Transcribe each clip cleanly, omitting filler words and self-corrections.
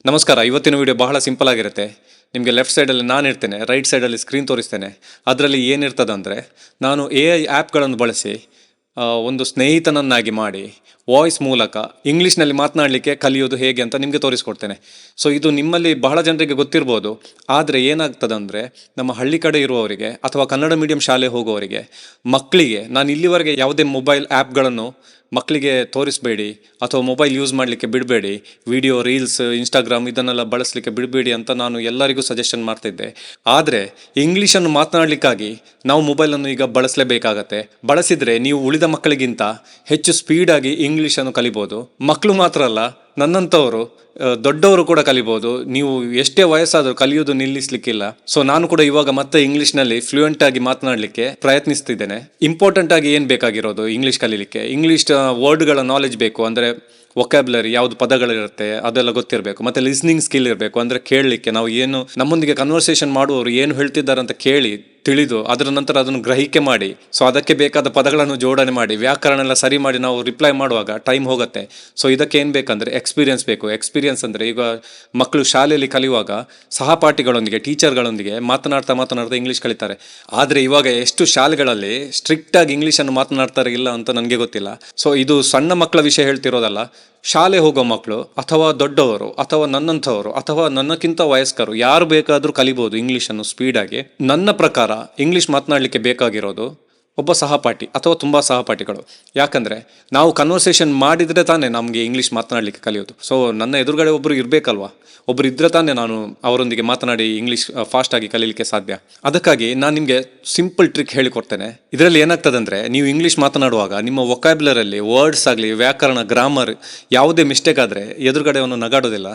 ನಮಸ್ಕಾರ. ಇವತ್ತಿನ ವಿಡಿಯೋ ಬಹಳ ಸಿಂಪಲ್ ಆಗಿರುತ್ತೆ. ನಿಮಗೆ ಲೆಫ್ಟ್ ಸೈಡಲ್ಲಿ ನಾನು ಇರ್ತೇನೆ, ರೈಟ್ ಸೈಡಲ್ಲಿ ಸ್ಕ್ರೀನ್ ತೋರಿಸ್ತೇನೆ. ಅದರಲ್ಲಿ ಏನಿರ್ತದೆ ಅಂದರೆ, ನಾನು AI ಆ್ಯಪ್ಗಳನ್ನು ಬಳಸಿ ಒಂದು ಸ್ನೇಹಿತನನ್ನಾಗಿ ಮಾಡಿ ವಾಯ್ಸ್ ಮೂಲಕ ಇಂಗ್ಲೀಷ್ನಲ್ಲಿ ಮಾತನಾಡಲಿಕ್ಕೆ ಕಲಿಯೋದು ಹೇಗೆ ಅಂತ ನಿಮಗೆ ತೋರಿಸ್ಕೊಡ್ತೇನೆ. ಸೊ ಇದು ನಿಮ್ಮಲ್ಲಿ ಬಹಳ ಜನರಿಗೆ ಗೊತ್ತಿರ್ಬೋದು. ಆದರೆ ಏನಾಗ್ತದೆ ಅಂದರೆ, ನಮ್ಮ ಹಳ್ಳಿ ಕಡೆ ಇರುವವರಿಗೆ ಅಥವಾ ಕನ್ನಡ ಮೀಡಿಯಂ ಶಾಲೆ ಹೋಗುವವರಿಗೆ, ಮಕ್ಕಳಿಗೆ ನಾನು ಇಲ್ಲಿವರೆಗೆ ಯಾವುದೇ ಮೊಬೈಲ್ ಆ್ಯಪ್ಗಳನ್ನು ಮಕ್ಕಳಿಗೆ ತೋರಿಸಬೇಡಿ ಅಥವಾ ಮೊಬೈಲ್ ಯೂಸ್ ಮಾಡಲಿಕ್ಕೆ ಬಿಡಬೇಡಿ, ವಿಡಿಯೋ ರೀಲ್ಸ್ ಇನ್ಸ್ಟಾಗ್ರಾಮ್ ಇದನ್ನೆಲ್ಲ ಬಳಸಲಿಕ್ಕೆ ಬಿಡಬೇಡಿ ಅಂತ ನಾನು ಎಲ್ಲರಿಗೂ ಸಜೆಷನ್ ಮಾಡ್ತಿದ್ದೆ. ಆದರೆ ಇಂಗ್ಲೀಷನ್ನು ಮಾತನಾಡಲಿಕ್ಕಾಗಿ ನಾವು ಮೊಬೈಲನ್ನು ಈಗ ಬಳಸಲೇಬೇಕಾಗತ್ತೆ. ಬಳಸಿದರೆ ನೀವು ಉಳಿದ ಮಕ್ಕಳಿಗಿಂತ ಹೆಚ್ಚು ಸ್ಪೀಡಾಗಿ ಇಂಗ್ಲೀಷನ್ನು ಕಲಿಬೋದು. ಮಕ್ಕಳು ಮಾತ್ರ ಅಲ್ಲ, ನನ್ನಂಥವರು ದೊಡ್ಡವರು ಕೂಡ ಕಲಿಬೋದು. ನೀವು ಎಷ್ಟೇ ವಯಸ್ಸಾದರೂ ಕಲಿಯೋದು ನಿಲ್ಲಿಸಲಿಕ್ಕಿಲ್ಲ. ಸೊ ನಾನು ಕೂಡ ಇವಾಗ ಮತ್ತೆ ಇಂಗ್ಲೀಷ್ನಲ್ಲಿ ಫ್ಲೂಯೆಂಟ್ ಆಗಿ ಮಾತನಾಡಲಿಕ್ಕೆ ಪ್ರಯತ್ನಿಸ್ತಿದ್ದೇನೆ. ಇಂಪಾರ್ಟೆಂಟ್ ಆಗಿ ಏನು ಬೇಕಾಗಿರೋದು ಇಂಗ್ಲೀಷ್ ಕಲೀಲಿಕ್ಕೆ, ಇಂಗ್ಲೀಷ್ ವರ್ಡ್ಗಳ ನಾಲೆಜ್ ಬೇಕು. ಅಂದರೆ ವೊಕ್ಯಾಬ್ಯುಲರಿ, ಯಾವುದು ಪದಗಳಿರುತ್ತೆ ಅದೆಲ್ಲ ಗೊತ್ತಿರಬೇಕು. ಮತ್ತು ಲಿಸ್ನಿಂಗ್ ಸ್ಕಿಲ್ ಇರಬೇಕು. ಅಂದರೆ ಕೇಳಲಿಕ್ಕೆ, ನಾವು ಏನು ನಮ್ಮೊಂದಿಗೆ ಕನ್ವರ್ಸೇಷನ್ ಮಾಡುವವರು ಏನು ಹೇಳ್ತಿದ್ದಾರೆ ಅಂತ ಕೇಳಿ ತಿಳಿದು ಅದರ ನಂತರ ಅದನ್ನು ಗ್ರಹಿಕೆ ಮಾಡಿ, ಸೊ ಅದಕ್ಕೆ ಬೇಕಾದ ಪದಗಳನ್ನು ಜೋಡಣೆ ಮಾಡಿ ವ್ಯಾಕರಣ ಎಲ್ಲ ಸರಿ ಮಾಡಿ ನಾವು ರಿಪ್ಲೈ ಮಾಡುವಾಗ ಟೈಮ್ ಹೋಗುತ್ತೆ. ಸೊ ಇದಕ್ಕೆ ಏನು ಬೇಕಂದರೆ ಎಕ್ಸ್ಪೀರಿಯನ್ಸ್ ಬೇಕು. ಎಕ್ಸ್ಪೀರಿಯನ್ಸ್ ಅಂದರೆ, ಈಗ ಮಕ್ಕಳು ಶಾಲೆಯಲ್ಲಿ ಕಲಿಯುವಾಗ ಸಹಪಾಠಿಗಳೊಂದಿಗೆ, ಟೀಚರ್ಗಳೊಂದಿಗೆ ಮಾತನಾಡ್ತಾ ಇಂಗ್ಲೀಷ್ ಕಲಿತಾರೆ. ಆದರೆ ಇವಾಗ ಎಷ್ಟು ಶಾಲೆಗಳಲ್ಲಿ ಸ್ಟ್ರಿಕ್ಟಾಗಿ ಇಂಗ್ಲೀಷನ್ನು ಮಾತನಾಡ್ತಾರೆ ಇಲ್ಲ ಅಂತ ನನಗೆ ಗೊತ್ತಿಲ್ಲ. ಸೊ ಇದು ಸಣ್ಣ ಮಕ್ಕಳ ವಿಷಯ ಹೇಳ್ತಿರೋದಲ್ಲ. ಶಾಲೆ ಹೋಗೋ ಮಕ್ಕಳು ಅಥವಾ ದೊಡ್ಡವರು ಅಥವಾ ನನ್ನಂಥವರು ಅಥವಾ ನನ್ನಕ್ಕಿಂತ ವಯಸ್ಕರು ಯಾರು ಬೇಕಾದರೂ ಕಲಿಬೋದು ಇಂಗ್ಲೀಷನ್ನು ಸ್ಪೀಡಾಗಿ. ನನ್ನ ಪ್ರಕಾರ ಇಂಗ್ಲೀಷ್ ಮಾತನಾಡಲಿಕ್ಕೆ ಬೇಕಾಗಿರೋದು ಒಬ್ಬ ಸಹಪಾಠಿ ಅಥವಾ ತುಂಬ ಸಹಪಾಠಿಗಳು. ಯಾಕಂದರೆ ನಾವು ಕನ್ವರ್ಸೇಷನ್ ಮಾಡಿದರೆ ತಾನೇ ನಮಗೆ ಇಂಗ್ಲೀಷ್ ಮಾತನಾಡಲಿಕ್ಕೆ ಕಲಿಯೋದು. ಸೊ ನನ್ನ ಎದುರುಗಡೆ ಒಬ್ಬರು ಇರಬೇಕಲ್ವಾ, ಒಬ್ಬರು ಇದ್ದರೆ ತಾನೇ ನಾನು ಅವರೊಂದಿಗೆ ಮಾತನಾಡಿ ಇಂಗ್ಲೀಷ್ ಫಾಸ್ಟಾಗಿ ಕಲೀಲಿಕ್ಕೆ ಸಾಧ್ಯ. ಅದಕ್ಕಾಗಿ ನಾನು ನಿಮಗೆ ಸಿಂಪಲ್ ಟ್ರಿಕ್ ಹೇಳಿಕೊಡ್ತೇನೆ. ಇದರಲ್ಲಿ ಏನಾಗ್ತದೆ ಅಂದರೆ, ನೀವು ಇಂಗ್ಲೀಷ್ ಮಾತನಾಡುವಾಗ ನಿಮ್ಮ ವೊಕ್ಯಾಬ್ಯುಲರಲ್ಲಿ ವರ್ಡ್ಸ್ ಆಗಲಿ, ವ್ಯಾಕರಣ, ಗ್ರಾಮರ್ ಯಾವುದೇ ಮಿಸ್ಟೇಕ್ ಆದರೆ ಎದುರುಗಡೆಯವನು ನಗಾಡೋದಿಲ್ಲ.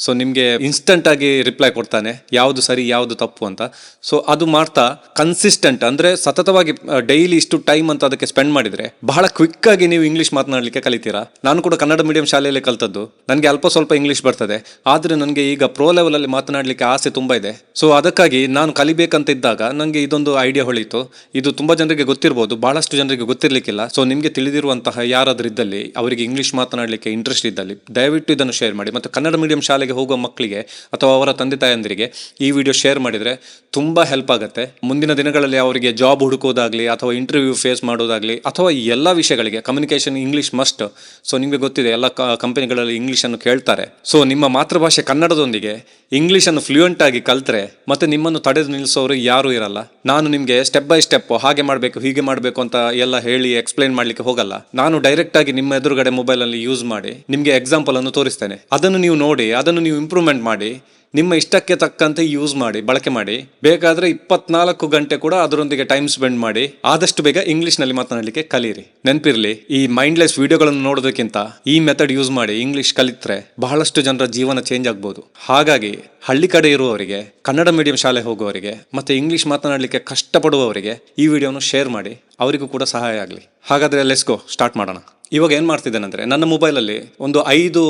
ಸೊ ನಿಮಗೆ ಇನ್ಸ್ಟಂಟಾಗಿ ರಿಪ್ಲೈ ಕೊಡ್ತಾನೆ, ಯಾವುದು ಸರಿ ಯಾವುದು ತಪ್ಪು ಅಂತ. ಸೊ ಅದು ಮಾಡ್ತಾ ಕನ್ಸಿಸ್ಟೆಂಟ್ ಅಂದರೆ ಸತತವಾಗಿ ಡೈಲಿ ಇಷ್ಟು ಟೈಮ್ ಅಂತ ಅದಕ್ಕೆ ಸ್ಪೆಂಡ್ ಮಾಡಿದರೆ ಬಹಳ ಕ್ವಿಕ್ಕಾಗಿ ನೀವು ಇಂಗ್ಲೀಷ್ ಮಾತನಾಡಲಿಕ್ಕೆ ಕಲಿತೀರಾ. ನಾನು ಕೂಡ ಕನ್ನಡ ಮೀಡಿಯಂ ಶಾಲೆಯಲ್ಲಿ ಕಲಿತದ್ದು. ನನಗೆ ಅಲ್ಪ ಸ್ವಲ್ಪ ಇಂಗ್ಲೀಷ್ ಬರ್ತದೆ, ಆದರೆ ನನಗೆ ಈಗ ಪ್ರೋ ಲೆವೆಲಲ್ಲಿ ಮಾತನಾಡಲಿಕ್ಕೆ ಆಸೆ ತುಂಬ ಇದೆ. ಸೊ ಅದಕ್ಕಾಗಿ ನಾನು ಕಲಿಬೇಕಂತ ಇದ್ದಾಗ ನನಗೆ ಇದೊಂದು ಐಡಿಯಾ ಹೊಳಿತು. ಇದು ತುಂಬ ಜನರಿಗೆ ಗೊತ್ತಿರ್ಬೋದು, ಬಹಳಷ್ಟು ಜನರಿಗೆ ಗೊತ್ತಿರಲಿಕ್ಕಿಲ್ಲ. ಸೊ ನಿಮಗೆ ತಿಳಿದಿರುವಂತಹ ಯಾರಾದರೂ ಇದ್ದಲ್ಲಿ, ಅವರಿಗೆ ಇಂಗ್ಲೀಷ್ ಮಾತನಾಡಲಿಕ್ಕೆ ಇಂಟ್ರೆಸ್ಟ್ ಇದ್ದಲ್ಲಿ ದಯವಿಟ್ಟು ಇದನ್ನು ಶೇರ್ ಮಾಡಿ. ಮತ್ತು ಕನ್ನಡ ಮೀಡಿಯಂ ಶಾಲೆಗೆ ಹೋಗುವ ಮಕ್ಕಳಿಗೆ ಅಥವಾ ಅವರ ತಂದೆ ತಾಯಂದಿರಿಗೆ ಈ ವಿಡಿಯೋ ಶೇರ್ ಮಾಡಿದರೆ ತುಂಬ ಹೆಲ್ಪ್ ಆಗುತ್ತೆ. ಮುಂದಿನ ದಿನಗಳಲ್ಲಿ ಅವರಿಗೆ ಜಾಬ್ ಹುಡುಕೋದಾಗಲಿ ಅಥವಾ ಇಂಟರ್ವ್ಯೂ ಫೇಸ್ ಮಾಡೋದಾಗಲಿ ಅಥವಾ ಎಲ್ಲ ವಿಷಯಗಳಿಗೆ ಕಮ್ಯುನಿಕೇಷನ್ ಇಂಗ್ಲೀಷ್ ಮಸ್ಟ್. ಸೊ ನಿಮಗೆ ಗೊತ್ತಿದೆ, ಎಲ್ಲ ಕಂಪನಿಗಳಲ್ಲಿ ಇಂಗ್ಲೀಷನ್ನು ಕೇಳ್ತಾರೆ. ಸೊ ನಿಮ್ಮ ಮಾತೃಭಾಷೆ ಕನ್ನಡದೊಂದಿಗೆ ಇಂಗ್ಲೀಷನ್ನು ಫ್ಲೂಯೆಂಟ್ ಆಗಿ ಕಲ್ತ್ರೆ ಮತ್ತೆ ನಿಮ್ಮನ್ನು ತಡೆದು ನಿಲ್ಲಿಸೋರು ಯಾರೂ ಇರಲ್ಲ. ನಾನು ನಿಮಗೆ ಸ್ಟೆಪ್ ಬೈ ಸ್ಟೆಪ್ ಹಾಗೆ ಮಾಡಬೇಕು ಹೀಗೆ ಮಾಡಬೇಕು ಅಂತ ಎಲ್ಲ ಹೇಳಿ ಎಕ್ಸ್ಪ್ಲೈನ್ ಮಾಡಲಿಕ್ಕೆ ಹೋಗಲ್ಲ. ನಾನು ಡೈರೆಕ್ಟ್ ಆಗಿ ನಿಮ್ಮ ಎದುರುಗಡೆ ಮೊಬೈಲಲ್ಲಿ ಯೂಸ್ ಮಾಡಿ ನಿಮಗೆ ಎಕ್ಸಾಂಪಲ್ ಅನ್ನು ತೋರಿಸ್ತೇನೆ. ಅದನ್ನು ನೀವು ನೋಡಿ, ಅದನ್ನು ನೀವು ಇಂಪ್ರೂವ್ಮೆಂಟ್ ಮಾಡಿ, ನಿಮ್ಮ ಇಷ್ಟಕ್ಕೆ ತಕ್ಕಂತೆ ಯೂಸ್ ಮಾಡಿ, ಬಳಕೆ ಮಾಡಿ. ಬೇಕಾದರೆ 24 ಗಂಟೆ ಕೂಡ ಅದರೊಂದಿಗೆ ಟೈಮ್ ಸ್ಪೆಂಡ್ ಮಾಡಿ ಆದಷ್ಟು ಬೇಗ ಇಂಗ್ಲೀಷ್ನಲ್ಲಿ ಮಾತನಾಡಲಿಕ್ಕೆ ಕಲೀರಿ. ನೆನಪಿರಲಿ, ಈ ಮೈಂಡ್ಲೆಸ್ ವಿಡಿಯೋಗಳನ್ನು ನೋಡೋದಕ್ಕಿಂತ ಈ ಮೆಥಡ್ ಯೂಸ್ ಮಾಡಿ ಇಂಗ್ಲೀಷ್ ಕಲಿತ್ರೆ ಬಹಳಷ್ಟು ಜನರ ಜೀವನ ಚೇಂಜ್ ಆಗ್ಬೋದು. ಹಾಗಾಗಿ ಹಳ್ಳಿ ಕಡೆ ಇರುವವರಿಗೆ, ಕನ್ನಡ ಮೀಡಿಯಂ ಶಾಲೆ ಹೋಗುವವರಿಗೆ ಮತ್ತು ಇಂಗ್ಲೀಷ್ ಮಾತನಾಡಲಿಕ್ಕೆ ಕಷ್ಟಪಡುವವರಿಗೆ ಈ ವಿಡಿಯೋನು ಶೇರ್ ಮಾಡಿ, ಅವರಿಗೂ ಕೂಡ ಸಹಾಯ ಆಗಲಿ. ಹಾಗಾದರೆ ಲೆಟ್ಸ್ ಗೋ, ಸ್ಟಾರ್ಟ್ ಮಾಡೋಣ. ಇವಾಗ ಏನು ಮಾಡ್ತಿದ್ದೇನೆಂದರೆ, ನನ್ನ ಮೊಬೈಲಲ್ಲಿ ಒಂದು 5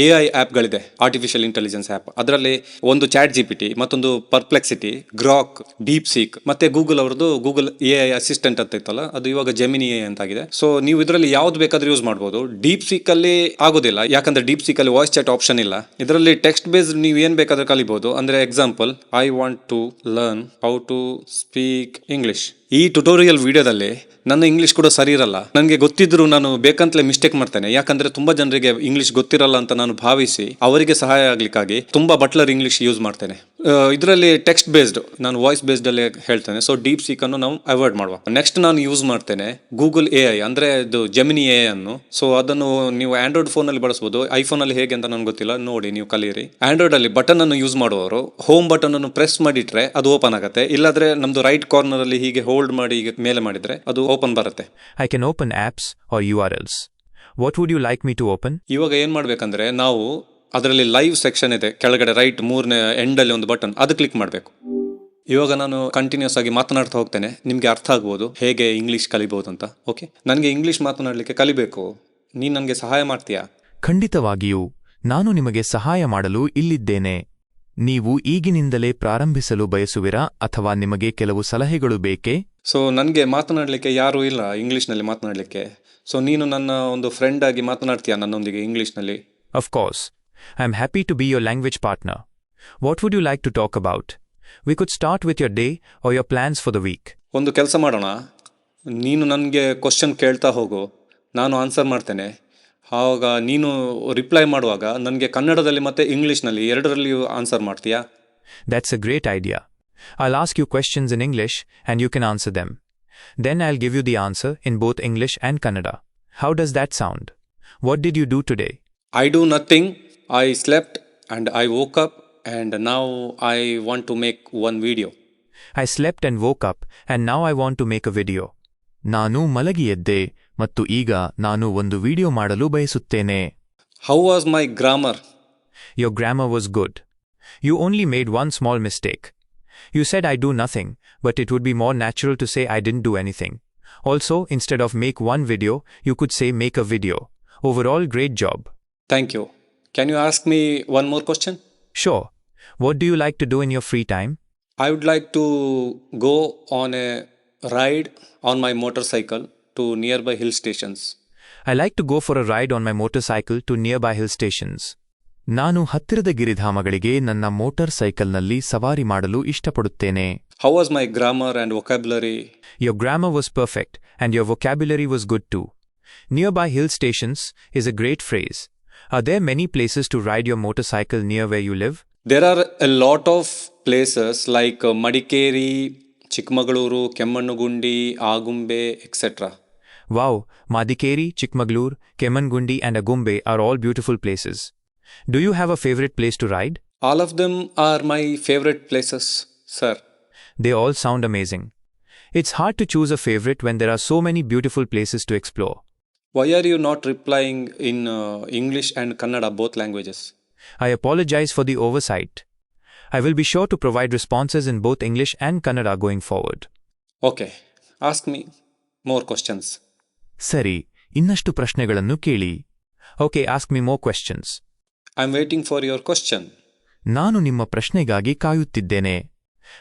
AI ಆ್ಯಪ್ಗಳಿದೆ, ಆರ್ಟಿಫಿಷಿಯಲ್ ಇಂಟೆಲಿಜೆನ್ಸ್ ಆ್ಯಪ್. ಅದರಲ್ಲಿ ಒಂದು ChatGPT, ಮತ್ತೊಂದು ಪರ್ಪ್ಲೆಕ್ಸಿಟಿ, ಗ್ರಾಕ್, ಡೀಪ್ ಸೀಕ್, ಮತ್ತು ಗೂಗಲ್ ಅವರದ್ದು ಗೂಗಲ್ AI ಅಸಿಸ್ಟೆಂಟ್ ಅಂತ ಇತ್ತಲ್ಲ, ಅದು ಇವಾಗ ಜೆಮಿನಿ AI ಅಂತಾಗಿದೆ. ಸೊ ನೀವು ಇದರಲ್ಲಿ ಯಾವ್ದು ಬೇಕಾದರೂ ಯೂಸ್ ಮಾಡ್ಬೋದು. ಡೀಪ್ ಸೀಕಲ್ಲಿ ಆಗೋದಿಲ್ಲ, ಯಾಕಂದರೆ ಡೀಪ್ ಸೀಕಲ್ಲಿ ವಾಯ್ಸ್ ಚಾಟ್ ಆಪ್ಷನ್ ಇಲ್ಲ. ಇದರಲ್ಲಿ ಟೆಕ್ಸ್ಟ್ ಬೇಸ್ಡ್ ನೀವು ಏನು ಬೇಕಾದರೂ ಕಲಿಬೋದು. ಅಂದರೆ example, I want to learn how to speak English. ಈ ಟ್ಯುಟೋರಿಯಲ್ ವಿಡಿಯೋದಲ್ಲಿ ನನ್ನ ಇಂಗ್ಲೀಷ್ ಕೂಡ ಸರಿ ಇರಲ್ಲ. ನನಗೆ ಗೊತ್ತಿದ್ದರೂ ನಾನು ಬೇಕಂತಲೇ ಮಿಸ್ಟೇಕ್ ಮಾಡ್ತೇನೆ. ಯಾಕಂದರೆ ತುಂಬ ಜನರಿಗೆ ಇಂಗ್ಲೀಷ್ ಗೊತ್ತಿರಲ್ಲ ಅಂತ ನಾನು ಭಾವಿಸಿ ಅವರಿಗೆ ಸಹಾಯ ಆಗಲಿಕ್ಕಾಗಿ ತುಂಬ ಬಟ್ಲರ್ ಇಂಗ್ಲೀಷ್ ಯೂಸ್ ಮಾಡ್ತೇನೆ. ಇದರಲ್ಲಿ ಟೆಕ್ಸ್ಟ್ ಬೇಸ್ಡ್, ನಾನು ವಾಯ್ಸ್ ಬೇಸ್ಡಲ್ಲೇ ಹೇಳ್ತೇನೆ. ಸೊ ಡೀಪ್ ಸೀಕನ್ನು ನಾವು ಅವಾಯ್ಡ್ ಮಾಡುವ. ನೆಕ್ಸ್ಟ್ ನಾನು ಯೂಸ್ ಮಾಡ್ತೇನೆ ಗೂಗಲ್ AI, ಅಂದರೆ ಇದು ಜೆಮಿನಿ AI ಅನ್ನು. ಸೊ ಅದನ್ನು ನೀವು ಆಂಡ್ರಾಯ್ಡ್ ಫೋನಲ್ಲಿ ಬಳಸ್ಬೋದು. ಐಫೋನಲ್ಲಿ ಹೇಗೆ ಅಂತ ನನಗೆ ಗೊತ್ತಿಲ್ಲ, ನೋಡಿ ನೀವು ಕಲೀರಿ. ಆಂಡ್ರಾಯ್ಡಲ್ಲಿ ಬಟನ್ ಅನ್ನು ಯೂಸ್ ಮಾಡುವವರು ಹೋಮ್ ಬಟನ್ ಅನ್ನು ಪ್ರೆಸ್ ಮಾಡಿಟ್ರೆ ಅದು ಓಪನ್ ಆಗುತ್ತೆ. ಇಲ್ಲಾಂದ್ರೆ ನಮ್ದು ರೈಟ್ ಕಾರ್ನರಲ್ಲಿ ಹೀಗೆ ಹೋಲ್ಡ್ ಮಾಡಿ ಈಗ ಮೇಲೆ ಮಾಡಿದ್ರೆ ಅದು ಓಪನ್ ಬರುತ್ತೆ. I can open apps or URLs. What would you like me to open? ಇವಾಗ ಏನು ಮಾಡಬೇಕಂದ್ರೆ, ನಾವು ಅದರಲ್ಲಿ ಲೈವ್ ಸೆಕ್ಷನ್ ಇದೆ ಕೆಳಗಡೆ ರೈಟ್ 3ನೇ ಎಂಡಲ್ಲಿ ಒಂದು ಬಟನ್, ಅದು ಕ್ಲಿಕ್ ಮಾಡಬೇಕು. ಇವಾಗ ನಾನು ಕಂಟಿನ್ಯೂಸ್ ಆಗಿ ಮಾತನಾಡ್ತಾ ಹೋಗ್ತೇನೆ, ನಿಮಗೆ ಅರ್ಥ ಆಗ್ಬೋದು ಹೇಗೆ ಇಂಗ್ಲೀಷ್ ಕಲಿಬೋದು ಅಂತ. ಓಕೆ, ನನಗೆ ಇಂಗ್ಲೀಷ್ ಮಾತನಾಡಲಿಕ್ಕೆ ಕಲಿಬೇಕು, ನೀನು ನನಗೆ ಸಹಾಯ ಮಾಡ್ತೀಯಾ? ಖಂಡಿತವಾಗಿಯೂ ನಾನು ನಿಮಗೆ ಸಹಾಯ ಮಾಡಲು ಇಲ್ಲಿದ್ದೇನೆ. ನೀವು ಈಗಿನಿಂದಲೇ ಪ್ರಾರಂಭಿಸಲು ಬಯಸುವಿರಾ ಅಥವಾ ನಿಮಗೆ ಕೆಲವು ಸಲಹೆಗಳು ಬೇಕೇ? ಸೊ ನನಗೆ ಮಾತನಾಡಲಿಕ್ಕೆ ಯಾರೂ ಇಲ್ಲ ಇಂಗ್ಲೀಷ್ನಲ್ಲಿ ಮಾತನಾಡಲಿಕ್ಕೆ. ಸೊ ನೀನು ನನ್ನ ಒಂದು ಫ್ರೆಂಡ್ ಆಗಿ ಮಾತನಾಡ್ತೀಯಾ ನನ್ನೊಂದಿಗೆ ಇಂಗ್ಲೀಷ್ನಲ್ಲಿ? Of course. I'm happy to be your language partner. What would you like to talk about? We could start with your day or your plans for the week. ಒಂದು ಕೆಲಸ ಮಾಡೋಣ, ನೀನು ನನಗೆ ಕ್ವಶನ್ ಕೇಳ್ತಾ ಹೋಗು, ನಾನು ಆನ್ಸರ್ ಮಾಡ್ತೇನೆ. ಆವಾಗ ನೀನು ರಿಪ್ಲೈ ಮಾಡುವಾಗ ನನಗೆ ಕನ್ನಡದಲ್ಲಿ ಮತ್ತು ಇಂಗ್ಲೀಷ್ನಲ್ಲಿ ಎರಡರಲ್ಲಿಯೂ ಆನ್ಸರ್ ಮಾಡ್ತೀಯಾ? That's a great idea. I'll ask you questions in English and you can answer them. Then I'll give you the answer in both English and Kannada. How does that sound? What did you do today? I do nothing. I slept and I woke up and now I want to make one video. I slept and woke up and now I want to make a video. ನಾನು ಮಲಗಿ ಎದ್ದೆ ಮತ್ತು ಈಗ ನಾನು ಒಂದು video ಮಾಡಲು ಬಯಸುತ್ತೇನೆ. How was my grammar? Your grammar was good. You only made one small mistake. You said I do nothing, but it would be more natural to say I didn't do anything. Also, instead of make one video, you could say make a video. Overall, great job. Thank you. Can you ask me one more question? Sure. What do you like to do in your free time? I would like to go on a ride on my motorcycle to nearby hill stations. I like to go for a ride on my motorcycle to nearby hill stations. ನಾನು ಹತ್ತಿರದ ಗಿರಿಧಾಮಗಳಿಗೆ ನನ್ನ motor ಸೈಕಲ್ನಲ್ಲಿ ಸವಾರಿ ಮಾಡಲು ಇಷ್ಟಪಡುತ್ತೇನೆ. How was my grammar and vocabulary? Your grammar was perfect and your vocabulary was good too. Nearby hill stations is a great phrase. Are there many places to ride your motorcycle near where you live? There are a lot of places like Madikeri, Chikmagaluru, Kemmannugundi, Agumbe, etc. Wow, Madikeri, Chikmagalur, Kemangundi and Agumbe are all beautiful places. Do you have a favorite place to ride? All of them are my favorite places, sir. They all sound amazing. It's hard to choose a favorite when there are so many beautiful places to explore. Why are you not replying in English and Kannada, both languages? I apologize for the oversight. I will be sure to provide responses in both English and Kannada going forward. Okay, ask me more questions. ಸರಿ, ಇನ್ನಷ್ಟು ಪ್ರಶ್ನೆಗಳನ್ನು ಕೇಳಿ. Okay, ask me more questions. I'm waiting for your question. ನಾನು ನಿಮ್ಮ ಪ್ರಶ್ನೆಗಾಗಿ ಕಾಯುತ್ತಿದ್ದೇನೆ.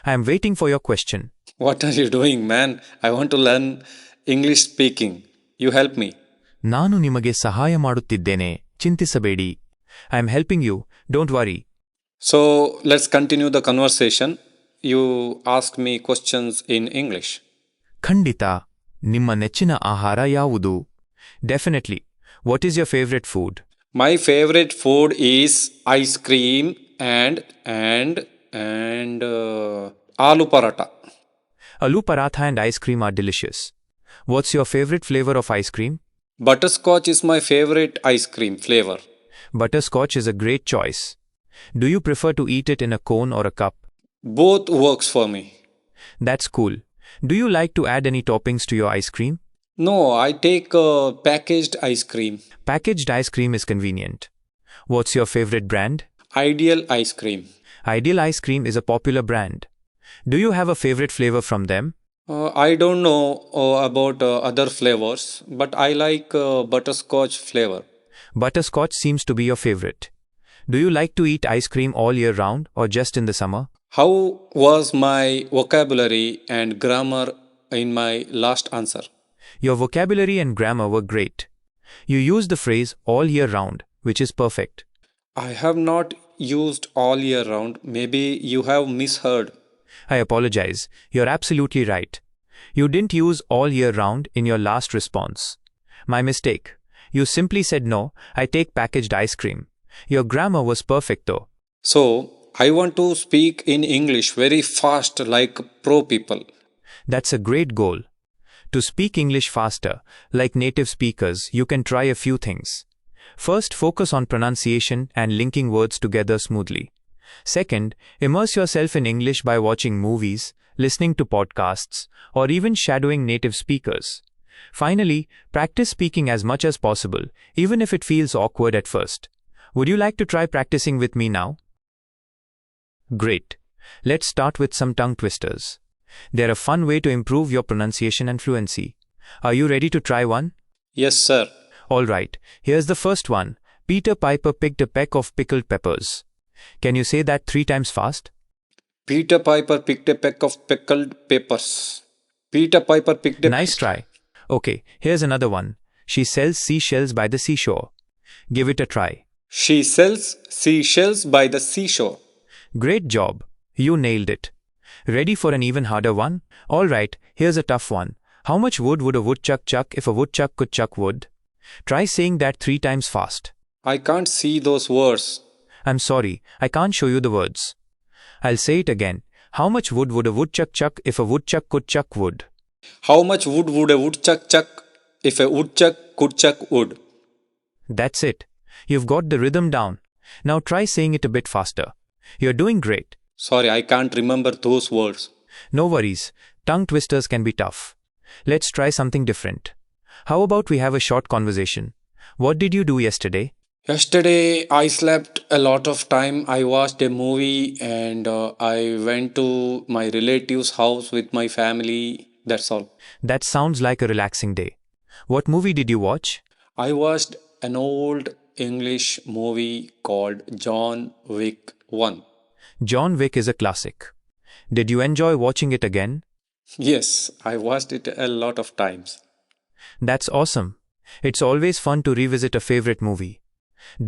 I am waiting for your question. What are you doing, man? I want to learn English speaking. You help me. ನಾನು ನಿಮಗೆ ಸಹಾಯ ಮಾಡುತ್ತಿದ್ದೇನೆ. ಚಿಂತಿಸಬೇಡಿ. I am helping you. Don't worry. So, let's continue the conversation. You ask me questions in English. ಖಂಡಿತ. ನಿಮ್ಮ ನೆಚ್ಚಿನ ಆಹಾರ ಯಾವುದು? Definitely. What is your favorite food? My favorite food is ice cream and aloo paratha. Aloo paratha and ice cream are delicious. What's your favorite flavor of ice cream? Butterscotch is my favorite ice cream flavor. Butterscotch is a great choice. Do you prefer to eat it in a cone or a cup? Both works for me. That's cool. Do you like to add any toppings to your ice cream? No, I take packaged ice cream. Packaged ice cream is convenient. What's your favorite brand? Ideal ice cream. Ideal ice cream is a popular brand. Do you have a favorite flavor from them? I don't know about other flavors, but I like butterscotch flavor. Butterscotch seems to be your favorite. Do you like to eat ice cream all year round or just in the summer? How was my vocabulary and grammar in my last answer? Your vocabulary and grammar were great. You used the phrase all year round, which is perfect. I have not used all year round. Maybe you have misheard. I apologize. You're absolutely right. You didn't use all year round in your last response. My mistake. You simply said no, I take packaged ice cream. Your grammar was perfect though. So, I want to speak in English very fast like pro people. That's a great goal. To speak English faster, like native speakers, you can try a few things. First, focus on pronunciation and linking words together smoothly. Second, immerse yourself in English by watching movies, listening to podcasts, or even shadowing native speakers. Finally, practice speaking as much as possible, even if it feels awkward at first. Would you like to try practicing with me now? Great. Let's start with some tongue twisters. They're a fun way to improve your pronunciation and fluency. Are you ready to try one? Yes, sir. All right, here's the first one. Peter Piper picked a peck of pickled peppers. Can you say that 3 times fast? Peter Piper picked a peck of pickled peppers. Peter Piper picked a... Nice try. Okay, here's another one. She sells seashells by the seashore. Give it a try. She sells seashells by the seashore. Great job. You nailed it. Ready for an even harder one? Alright, here's a tough one. How much wood would a woodchuck chuck if a woodchuck could chuck wood? Try saying that 3 times fast. I can't see those words. I'm sorry, I can't show you the words. I'll say it again. How much wood would a woodchuck chuck if a woodchuck could chuck wood? How much wood would a woodchuck chuck if a woodchuck could chuck wood? That's it. You've got the rhythm down. Now try saying it a bit faster. You're doing great. Sorry, I can't remember those words. No worries. Tongue twisters can be tough. Let's try something different. How about we have a short conversation? What did you do yesterday? Yesterday, I slept a lot of time. I watched a movie and I went to my relative's house with my family. That's all. That sounds like a relaxing day. What movie did you watch? I watched an old English movie called John Wick 1. John Wick is a classic. Did you enjoy watching it again? Yes, I watched it a lot of times. That's awesome. It's always fun to revisit a favorite movie.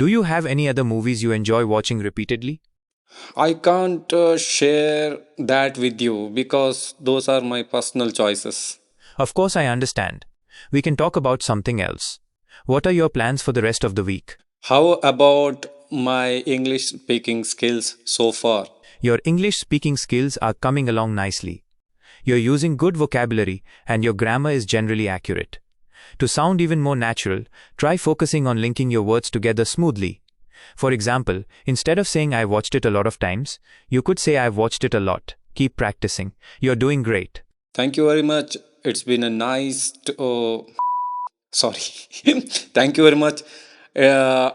Do you have any other movies you enjoy watching repeatedly? I can't share that with you because those are my personal choices. Of course, I understand. We can talk about something else. What are your plans for the rest of the week? How about my English speaking skills so far? Your English speaking skills are coming along nicely. You're using good vocabulary and your grammar is generally accurate. To sound even more natural, try focusing on linking your words together smoothly. For example, instead of saying I've watched it a lot of times, you could say I've watched it a lot. Keep practicing. You're doing great. Thank you very much. It's been a nice. Sorry. Thank you very much. Uh,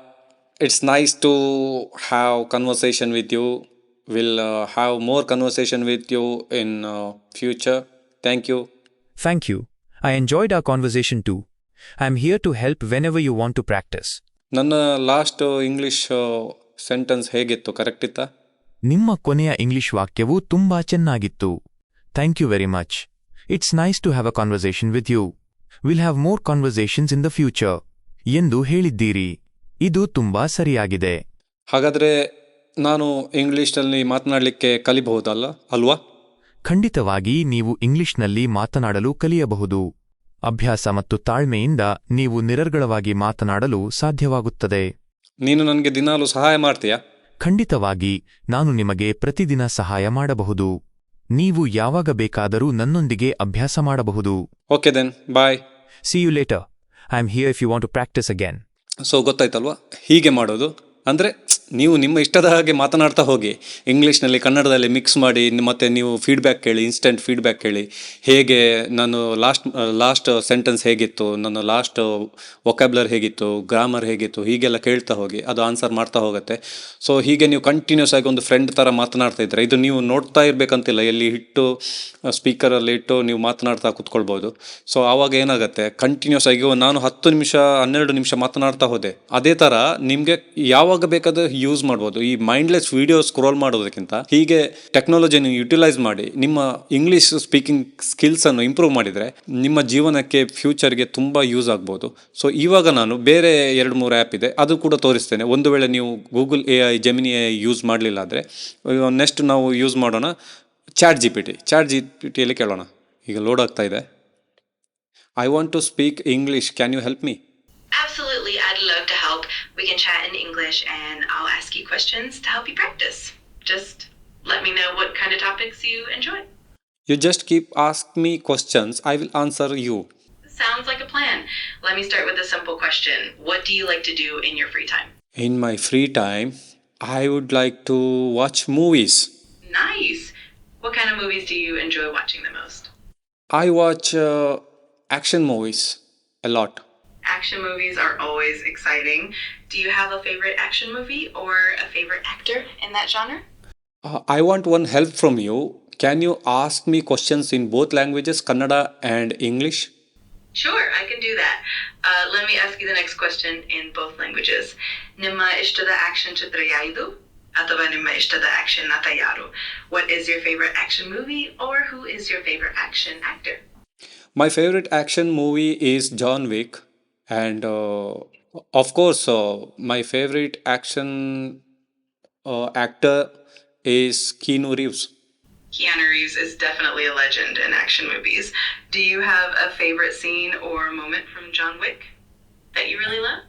it's nice to have conversation with you. We'll have more conversation with you in future. Thank you. Thank you. I enjoyed our conversation too. I'm here to help whenever you want to practice. ನನ್ನ last English sentence ಹೇಗಿತ್ತು, correct ಇತ್ತಾ? ನಿಮ್ಮ ಕೊನೆಯ English ವಾಕ್ಯವು ತುಂಬಾ ಚೆನ್ನಾಗಿತ್ತು. Thank you very much. It's nice to have a conversation with you. Will have more conversations in the future ಎಂದು ಹೇಳಿದ್ದೀರಿ. ಇದು ತುಂಬಾ ಸರಿಯಾಗಿದೆ. ಹಾಗಾದರೆ ನಾನು ಇಂಗ್ಲೀಷ್ನಲ್ಲಿ ಮಾತನಾಡಲಿಕ್ಕೆ ಕಲಿಬಹುದಲ್ಲ ಅಲ್ವಾ? ಖಂಡಿತವಾಗಿ ನೀವು ಇಂಗ್ಲಿಷ್ನಲ್ಲಿ ಮಾತನಾಡಲು ಕಲಿಯಬಹುದು. ಅಭ್ಯಾಸ ಮತ್ತು ತಾಳ್ಮೆಯಿಂದ ನೀವು ನಿರರ್ಗಳವಾಗಿ ಮಾತನಾಡಲು ಸಾಧ್ಯವಾಗುತ್ತದೆ. ನೀನು ನನಗೆ ದಿನಾಲು ಸಹಾಯ ಮಾಡ್ತೀಯಾ? ಖಂಡಿತವಾಗಿ ನಾನು ನಿಮಗೆ ಪ್ರತಿದಿನ ಸಹಾಯ ಮಾಡಬಹುದು. ನೀವು ಯಾವಾಗ ಬೇಕಾದರೂ ನನ್ನೊಂದಿಗೆ ಅಭ್ಯಾಸ ಮಾಡಬಹುದು. Okay then, bye. See you later. I am here if you want to practice again. So ಗೊತ್ತಾಯ್ತಲ್ವಾ ಹೀಗೆ ಮಾಡೋದು? ಅಂದರೆ ನೀವು ನಿಮ್ಮ ಇಷ್ಟದ ಹಾಗೆ ಮಾತನಾಡ್ತಾ ಹೋಗಿ, ಇಂಗ್ಲೀಷ್ನಲ್ಲಿ ಕನ್ನಡದಲ್ಲಿ ಮಿಕ್ಸ್ ಮಾಡಿ, ಮತ್ತು ನೀವು ಫೀಡ್ಬ್ಯಾಕ್ ಕೇಳಿ, ಇನ್ಸ್ಟೆಂಟ್ ಫೀಡ್ಬ್ಯಾಕ್ ಕೇಳಿ. ಹೇಗೆ ನಾನು ಲಾಸ್ಟ್ ಸೆಂಟೆನ್ಸ್ ಹೇಗಿತ್ತು, ನನ್ನ ಲಾಸ್ಟ್ ವೊಕ್ಯಾಬ್ಲರ್ ಹೇಗಿತ್ತು, ಗ್ರಾಮರ್ ಹೇಗಿತ್ತು, ಹೀಗೆಲ್ಲ ಕೇಳ್ತಾ ಹೋಗಿ ಅದು ಆನ್ಸರ್ ಮಾಡ್ತಾ ಹೋಗುತ್ತೆ. ಸೊ ಹೀಗೆ ನೀವು ಕಂಟಿನ್ಯೂಸ್ ಆಗಿ ಒಂದು ಫ್ರೆಂಡ್ ಥರ ಮಾತನಾಡ್ತಾ ಇದ್ದರೆ, ಇದು ನೀವು ನೋಡ್ತಾ ಇರಬೇಕಂತಿಲ್ಲ, ಎಲ್ಲಿ ಇಟ್ಟು ಸ್ಪೀಕರಲ್ಲಿ ಇಟ್ಟು ನೀವು ಮಾತನಾಡ್ತಾ ಕೂತ್ಕೊಳ್ಬೋದು. ಸೊ ಆವಾಗ ಏನಾಗುತ್ತೆ, ಕಂಟಿನ್ಯೂಸ್ ಆಗಿ ನಾನು 10 ನಿಮಿಷ 12 ನಿಮಿಷ ಮಾತನಾಡ್ತಾ ಹೋದೆ. ಅದೇ ಥರ ನಿಮಗೆ ಯಾವಾಗ ಬೇಕಾದ್ರೆ ಯೂಸ್ ಮಾಡ್ಬೋದು. ಈ ಮೈಂಡ್ಲೆಸ್ ವಿಡಿಯೋ ಸ್ಕ್ರೋಲ್ ಮಾಡೋದಕ್ಕಿಂತ ಹೀಗೆ ಟೆಕ್ನಾಲಜಿಯನ್ನು ಯುಟಿಲೈಸ್ ಮಾಡಿ ನಿಮ್ಮ ಇಂಗ್ಲೀಷ್ ಸ್ಪೀಕಿಂಗ್ ಸ್ಕಿಲ್ಸನ್ನು ಇಂಪ್ರೂವ್ ಮಾಡಿದರೆ ನಿಮ್ಮ ಜೀವನಕ್ಕೆ ಫ್ಯೂಚರ್ಗೆ ತುಂಬ ಯೂಸ್ ಆಗ್ಬೋದು. ಸೊ ಇವಾಗ ನಾನು ಬೇರೆ 2-3 ಆ್ಯಪ್ ಇದೆ, ಅದು ಕೂಡ ತೋರಿಸ್ತೇನೆ. ಒಂದು ವೇಳೆ ನೀವು Google AI, gemini AI use ಮಾಡಲಿಲ್ಲ ಅಂದರೆ ನೆಕ್ಸ್ಟ್ ನಾವು ಯೂಸ್ ಮಾಡೋಣ ಚಾಟ್ ಜಿಪಿಟಿಯಲ್ಲಿ ಕೇಳೋಣ. ಈಗ ಲೋಡ್ ಆಗ್ತಾ ಇದೆ. I want to speak English, can you help me? Absolutely, I'd love to help. We can chat in English and I'll ask you questions to help you practice. Just let me know what kind of topics you enjoy. You just keep asking me questions, I will answer you. Sounds like a plan. Let me start with a simple question. What do you like to do in your free time? In my free time, I would like to watch movies. Nice. What kind of movies do you enjoy watching the most? I watch action movies a lot. Action movies are always exciting. Do you have a favorite action movie or a favorite actor in that genre? I want one help from you. Can you ask me questions in both languages, Kannada and English? Sure, I can do that. Let me ask you the next question in both languages. Nimma ishtada action chitra yaidu? Athava nimma ishtada action nata yaru? What is your favorite action movie or who is your favorite action actor? My favorite action movie is John Wick, and Of course, my favorite action actor is Keanu Reeves. Keanu Reeves is definitely a legend in action movies. Do you have a favorite scene or moment from John Wick that you really love?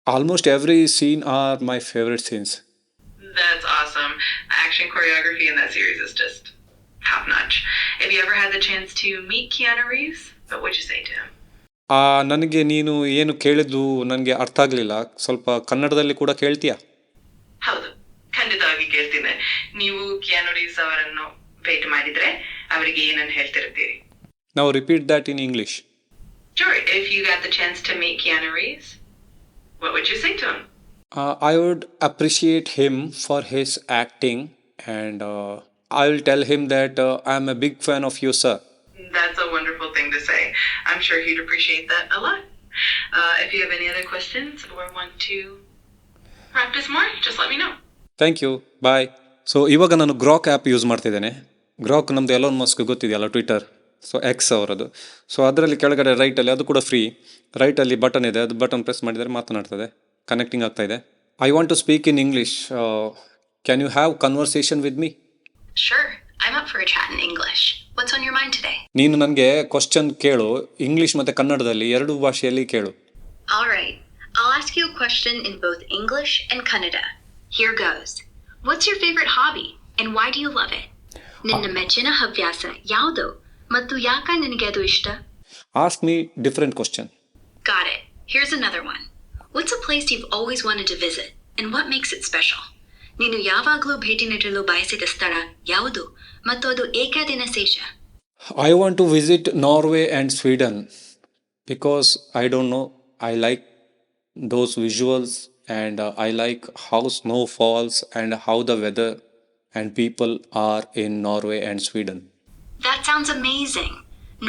Almost every scene are my favorite scenes. That's awesome. Action choreography in that series is just top notch. Have you ever had the chance to meet Keanu Reeves? What would you say to him? ನನಗೆ ನೀನು ಏನು ಕೇಳಿದ್ದು ನನಗೆ ಅರ್ಥ ಆಗಲಿಲ್ಲ, ಸ್ವಲ್ಪ ಕನ್ನಡದಲ್ಲಿ ಕೂಡ ಕೇಳ್ತೀಯಾ? ಹೌದು, ಖಂಡಿತವಾಗಿ ಕೇಳ್ತೀನಿ. ನೀವು ಕಿಯಾನು ರೀವ್ಸ್ ಅವರನ್ನು ಭೇಟಿ ಮಾಡಿದ್ರೆ ಅವರಿಗೆ ಏನನ್ನು ಹೇಳ್ತಿರ್ತೀರಿ? Now repeat that in English. Sure, if you got the chance to meet Keanu Reeves, what would you say to him? I would appreciate him for his acting, and I will tell him that I am a big fan of you, sir. That's a wonderful thing to say. I'm sure he'd appreciate that a lot. If you have any other questions or want to practice more, just let me know. Thank you, bye. So ಇವಾಗ ನಾನು Grok app use ಮಾಡ್ತಿದ್ದೇನೆ. Grok ನಮ್ಮದು Elon Musk ಗೊತ್ತಿದೆಯಲ್ಲ, Twitter, so X ಅವರದು. So ಅದರಲ್ಲಿ ಕೆಳಗಡೆ ರೈಟಲ್ಲಿ, ಅದು ಕೂಡ ಫ್ರೀ, ರೈಟಲ್ಲಿ ಬಟನ್ ಇದೆ, ಅದು ಬಟನ್ ಪ್ರೆಸ್ ಮಾಡಿದರೆ ಮಾತನಾಡ್ತದೆ, ಕನೆಕ್ಟಿಂಗ್ ಆಗ್ತಾ ಇದೆ. I want to speak in English. Can you have conversation with me? Sure, I'm up for a chat in English. What's on your mind today? ನೀನು ನನಗೆ ಕ್ವಶನ್ ಕೇಳು, English ಮತ್ತು ಕನ್ನಡದಲ್ಲಿ ಎರಡೂ ಭಾಷೆಯಲ್ಲಿ ಕೇಳು. All right, I'll ask you a question in both English and Kannada. Here goes. What's your favorite hobby and why do you love it? ನಿನ್ನ ಮೆಚ್ಚಿನ ಹವ್ಯಾಸ ಯಾವುದು ಮತ್ತು ಯಾಕ ನಿನಗೆ ಅದು ಇಷ್ಟ? Ask me different question. Got it. Here's another one. What's a place you've always wanted to visit and what makes it special? ನೀನು ಯಾವಾಗಲೂ ಭೇಟಿ ನೀಡಲು ಬಯಸಿದ ಸ್ಥಳ ಯಾವುದು ಮತ್ತು ಅದು ಏಕ ದಿನ ಶೇಷ? I want to visit Norway and Sweden because I don't know, I like those visuals, and I like how snow falls and how the weather and people are in Norway and Sweden. That sounds amazing.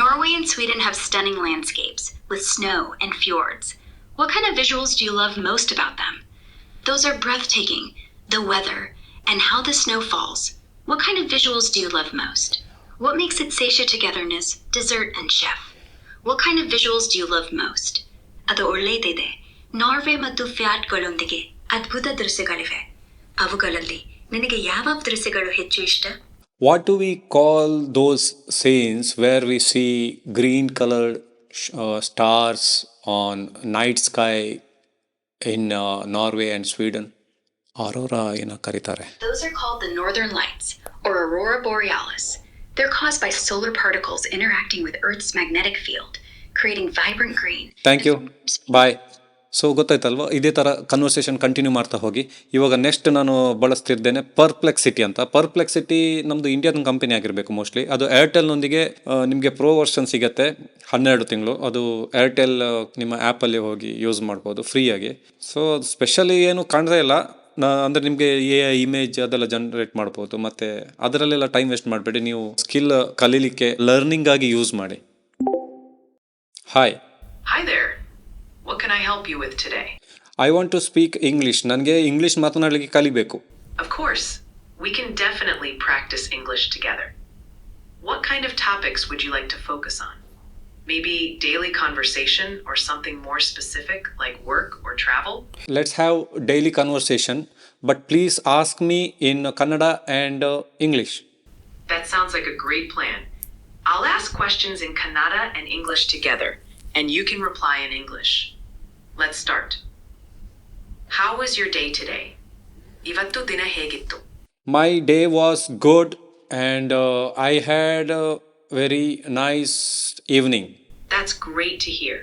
Norway and Sweden have stunning landscapes with snow and fjords. What kind of visuals do you love most about them? Those are breathtaking. The weather and how the snow falls. What kind of visuals do you love most? What makes it Seisha togetherness, dessert and chef? What kind of visuals do you love most? ಅದು ಒಳ್ಳೆಯದಿದೆ. Norway ಮತ್ತು ಫ್ಯಾಟ್ಗಳೊಂದಿಗೆ ಅದ್ಭುತ ದೃಶ್ಯಗಳಿವೆ. ಅವುಗಳಲ್ಲಿ ನಿನಗೆ ಯಾವ ದೃಶ್ಯಗಳು ಹೆಚ್ಚು ಇಷ್ಟ? What do we call those scenes where we see green colored stars on night sky in Norway and Sweden? Aurora ಏನ ಕರೀತಾರೆ. Those are called the northern lights, or aurora borealis. They're caused by solar particles interacting with Earth's magnetic field, creating vibrant green. Thank you, bye. So ಗೊತ್ತಾಯ್ತಲ್ವ, ಇದೇ ಥರ conversation continue ಮಾಡ್ತಾ ಹೋಗಿ. ಇವಾಗ next ನಾನು ಬಳಸ್ತಿದ್ದೇನೆ ಪರ್ಪ್ಲೆಕ್ಸಿಟಿ ಅಂತ. ಪರ್ಪ್ಲೆಕ್ಸಿಟಿ ನಮ್ಮದು ಇಂಡಿಯನ್ ಕಂಪನಿ ಆಗಿರಬೇಕು ಮೋಸ್ಟ್ಲಿ. ಅದು ಏರ್ಟೆಲ್ನೊಂದಿಗೆ ನಿಮಗೆ ಪ್ರೋ ವರ್ಷನ್ ಸಿಗುತ್ತೆ 12 ತಿಂಗಳು. ಅದು ಏರ್ಟೆಲ್ ನಿಮ್ಮ ಆ್ಯಪಲ್ಲಿ ಹೋಗಿ ಯೂಸ್ ಮಾಡ್ಬೋದು ಫ್ರೀಯಾಗಿ. ಸೊ ಸ್ಪೆಷಲಿ ಏನು ಕಾಣ್ತಾ ಇಲ್ಲ, ಅಂದರೆ ನಿಮಗೆ ಇಮೇಜ್ ಅದೆಲ್ಲ ಜನ್ರೇಟ್ ಮಾಡ್ಬೋದು. ಮತ್ತು ಅದರಲ್ಲೆಲ್ಲ ಟೈಮ್ ವೇಸ್ಟ್ ಮಾಡಬೇಡಿ, ನೀವು ಸ್ಕಿಲ್ ಕಲೀಲಿಕ್ಕೆ ಲರ್ನಿಂಗ್ ಆಗಿ ಯೂಸ್ ಮಾಡಿ. Hi. Hi there. What can I help you with today? I want to speak English. ನನಗೆ ಇಂಗ್ಲೀಷ್ ಮಾತನಾಡಲಿಕ್ಕೆ ಕಲಿಬೇಕು. Of course, we can definitely practice English together. What kind of topics would you like to focus on? Maybe daily conversation or something more specific like work or travel? Let's have daily conversation, but please ask me in Kannada and English. That sounds like a great plan. I'll ask questions in Kannada and English together, and you can reply in English. Let's start. How was your day today? Ivattu dina hegittu? My day was good, and I had a very nice evening. That's great to hear.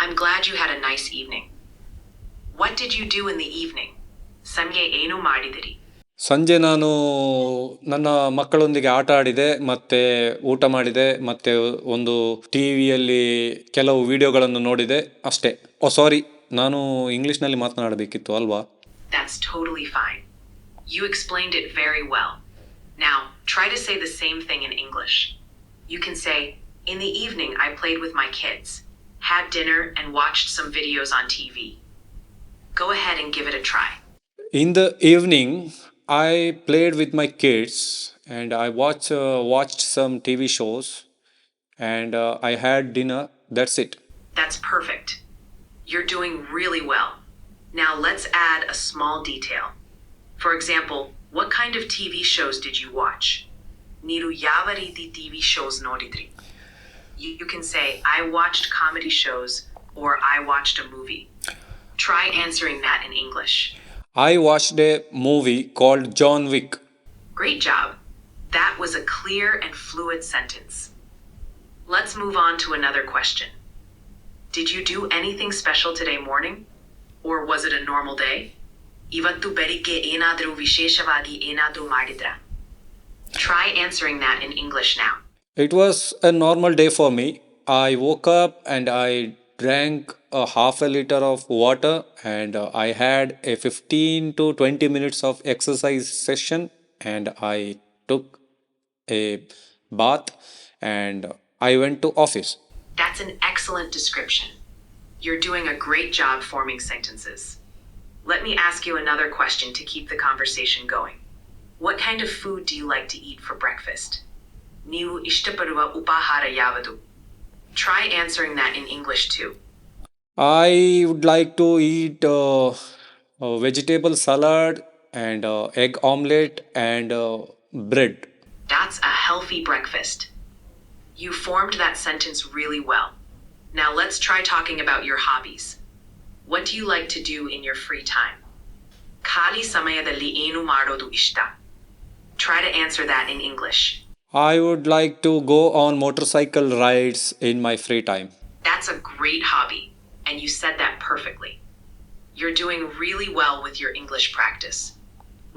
I'm glad you had a nice evening. What did you do in the evening? Sange ಏನು ಮಾಡಿದಿರಿ? ಸಂಜೆ ನಾನು ನನ್ನ ಮಕ್ಕಳೊಂದಿಗೆ ಆಟ ಆಡಿದೆ, ಮತ್ತು ಊಟ ಮಾಡಿದೆ, ಮತ್ತು ಒಂದು ಟಿ ವಿಯಲ್ಲಿ ಕೆಲವು ವಿಡಿಯೋಗಳನ್ನು ನೋಡಿದೆ, ಅಷ್ಟೇ. ಸಾರಿ, ನಾನು ಇಂಗ್ಲೀಷ್ನಲ್ಲಿ ಮಾತನಾಡಬೇಕಿತ್ತು ಅಲ್ವಾ? That's totally fine. You explained it very well. Now, try to say the same thing in English. You can say, in the evening I played with my kids, had dinner and watched some videos on TV. Go ahead and give it a try. In the evening, I played with my kids and I watched some TV shows and I had dinner. That's it. That's perfect. You're doing really well. Now let's add a small detail. For example, what kind of TV shows did you watch? Niru yava ರೀತಿ TV shows ನೋಡಿದ್ರಿ? You can say, I watched comedy shows or I watched a movie. Try answering that in English. I watched a movie called John Wick. Great job. That was a clear and fluid sentence. Let's move on to another question. Did you do anything special today morning? Or was it a normal day? ಇವತ್ತು ಬೆಳಿಗ್ಗೆ ಏನಾದರೂ ವಿಶೇಷವಾಗಿ ಏನಾದರೂ ಮಾಡಿದ್ರಾ? Try answering that in English now. It was a normal day for me. I woke up and I drank a half a liter of water and I had a 15 to 20 minutes of exercise session and I took a bath and I went to office. That's an excellent description. You're doing a great job forming sentences. Let me ask you another question to keep the conversation going. What kind of food do you like to eat for breakfast? ನೀವು ಇಷ್ಟಪಡುವ ಉಪಾಹಾರ ಯಾವುದು? Try answering that in English too. I would like to eat vegetable salad and egg omelette and bread. That's a healthy breakfast. You formed that sentence really well. Now let's try talking about your hobbies. What do you like to do in your free time? ಖಾಲಿ ಸಮಯದಲ್ಲಿ ಏನು ಮಾಡೋದು ಇಷ್ಟ? Try to answer that in English. I would like to go on motorcycle rides in my free time. That's a great hobby, and you said that perfectly. You're doing really well with your English practice.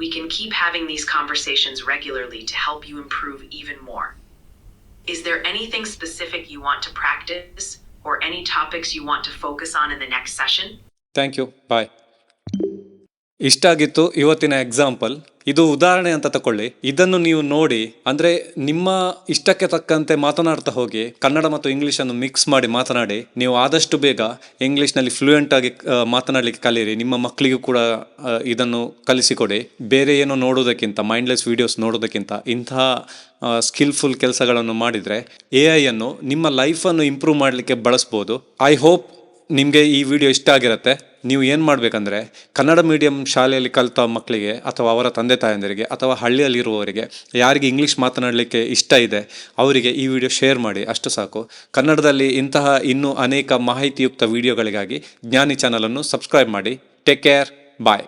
We can keep having these conversations regularly to help you improve even more. Is there anything specific you want to practice or any topics you want to focus on in the next session? Thank you. Bye. ಇಷ್ಟಾಗಿತ್ತು ಇವತ್ತಿನ example. ಇದು ಉದಾಹರಣೆ ಅಂತ ತಗೊಳ್ಳಿ. ಇದನ್ನು ನೀವು ನೋಡಿ ಅಂದರೆ ನಿಮ್ಮ ಇಷ್ಟಕ್ಕೆ ತಕ್ಕಂತೆ ಮಾತನಾಡ್ತಾ ಹೋಗಿ ಕನ್ನಡ ಮತ್ತು ಇಂಗ್ಲೀಷನ್ನು ಮಿಕ್ಸ್ ಮಾಡಿ ಮಾತನಾಡಿ ನೀವು ಆದಷ್ಟು ಬೇಗ ಇಂಗ್ಲೀಷ್ನಲ್ಲಿ ಫ್ಲೂಯೆಂಟಾಗಿ ಮಾತನಾಡಲಿಕ್ಕೆ ಕಲೀರಿ. ನಿಮ್ಮ ಮಕ್ಕಳಿಗೂ ಕೂಡ ಇದನ್ನು ಕಲಿಸಿಕೊಡಿ. ಬೇರೆ ಏನೋ ನೋಡೋದಕ್ಕಿಂತ, ಮೈಂಡ್ಲೆಸ್ ವೀಡಿಯೋಸ್ ನೋಡೋದಕ್ಕಿಂತ ಇಂತಹ ಸ್ಕಿಲ್ಫುಲ್ ಕೆಲಸಗಳನ್ನು ಮಾಡಿದರೆ AI ಅನ್ನು ನಿಮ್ಮ ಲೈಫನ್ನು ಇಂಪ್ರೂವ್ ಮಾಡಲಿಕ್ಕೆ ಬಳಸ್ಬೋದು. ಐ ಹೋಪ್ ನಿಮಗೆ ಈ ವಿಡಿಯೋ ಇಷ್ಟ ಆಗಿರುತ್ತೆ. ನೀವು ಏನು ಮಾಡಬೇಕಂದ್ರೆ ಕನ್ನಡ ಮೀಡಿಯಂ ಶಾಲೆಯಲ್ಲಿ ಕಲಿತ ಮಕ್ಕಳಿಗೆ ಅಥವಾ ಅವರ ತಂದೆ ತಾಯಂದಿರಿಗೆ ಅಥವಾ ಹಳ್ಳಿಯಲ್ಲಿರುವವರಿಗೆ ಯಾರಿಗೆ ಇಂಗ್ಲೀಷ್ ಮಾತನಾಡಲಿಕ್ಕೆ ಇಷ್ಟ ಇದೆ ಅವರಿಗೆ ಈ ವಿಡಿಯೋ ಶೇರ್ ಮಾಡಿ, ಅಷ್ಟು ಸಾಕು. ಕನ್ನಡದಲ್ಲಿ ಇಂತಹ ಇನ್ನೂ ಅನೇಕ ಮಾಹಿತಿಯುಕ್ತ ವಿಡಿಯೋಗಳಿಗಾಗಿ ಜ್ಞಾನಿ ಚಾನಲನ್ನು ಸಬ್ಸ್ಕ್ರೈಬ್ ಮಾಡಿ. Take care. ಬಾಯ್.